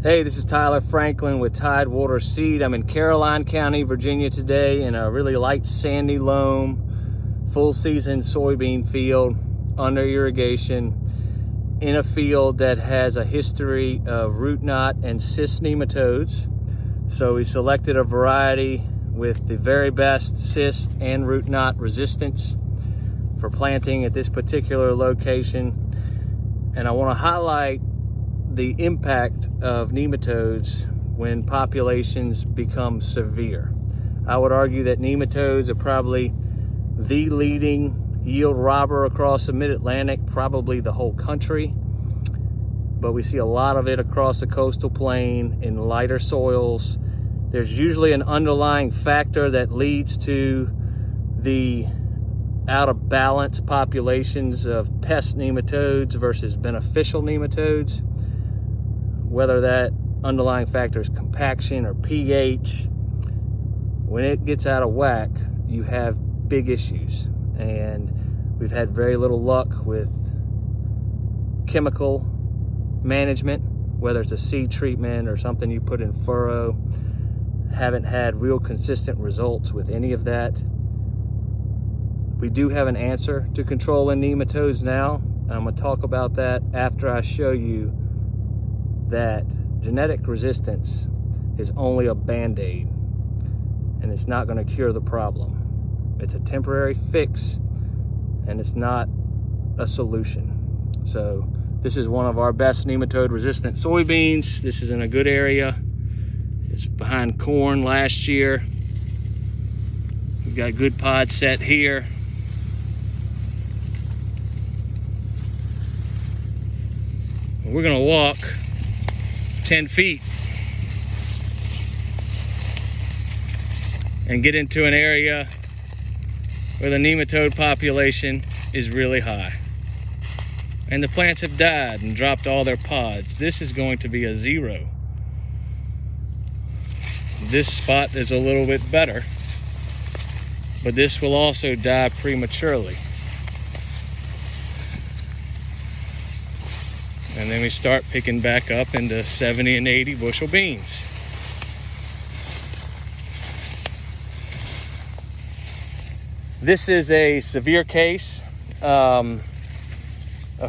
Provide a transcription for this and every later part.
Hey, this is Tyler Franklin with Tidewater Seed. I'm in Caroline County, Virginia today in a really light sandy loam, full season soybean field under irrigation in a field that has a history of root knot and cyst nematodes. So we selected a variety with the very best cyst and root knot resistance for planting at this particular location. And I want to highlight the impact of nematodes when populations become severe. I would argue that nematodes are probably the leading yield robber across the mid-Atlantic, probably the whole country. But we see a lot of it across the coastal plain in lighter soils. There's usually an underlying factor that leads to the out of balance populations of pest nematodes versus beneficial nematodes. Whether that underlying factor is compaction or pH, when it gets out of whack, you have big issues. And we've had very little luck with chemical management, whether it's a seed treatment or something you put in furrow. Haven't had real consistent results with any of that. We do have an answer to controlling nematodes now. I'm going to talk about that after I show you that genetic resistance is only a band-aid and it's not going to cure the problem. It's a temporary fix and it's not a solution. So this is one of our best nematode resistant soybeans. This is in a good area. It's behind corn last year. We've got good pod set here. We're going to walk 10 feet and get into an area where the nematode population is really high and the plants have died and dropped all their pods. This is going to be a zero. This spot is a little bit better, but this will also die prematurely. And then we start picking back up into 70 and 80 bushel beans. This is a severe case, a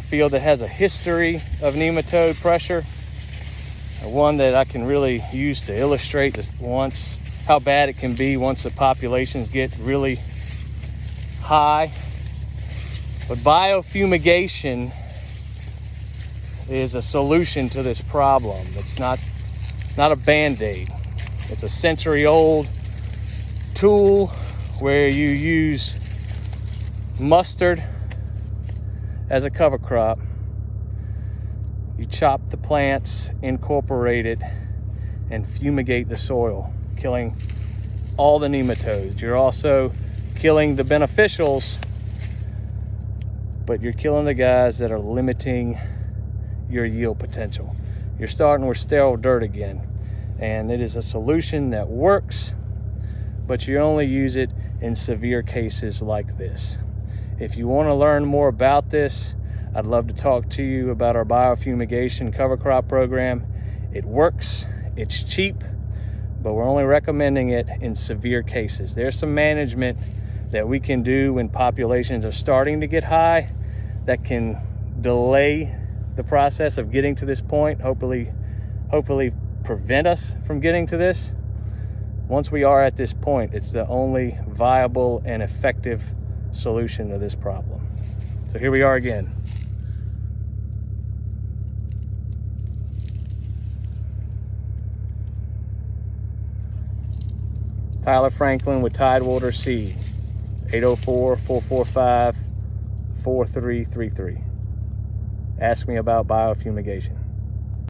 field that has a history of nematode pressure, one that I can really use to illustrate this how bad it can be once the populations get really high. But biofumigation is a solution to this problem. It's not a band-aid. It's a century-old tool where you use mustard as a cover crop. You chop the plants, incorporate it, and fumigate the soil, killing all the nematodes. You're also killing the beneficials, but you're killing the guys that are limiting your yield potential. You're starting with sterile dirt again, and it is a solution that works, but you only use it in severe cases like this. If you want to learn more about this, I'd love to talk to you about our biofumigation cover crop program. It works, it's cheap, but we're only recommending it in severe cases. There's some management that we can do when populations are starting to get high that can delay the process of getting to this point, hopefully prevent us from getting to this. Once we are at this point, it's the only viable and effective solution to this problem. So here we are again. Tyler Franklin with Tidewater Seed, 804-445-4333. Ask me about biofumigation.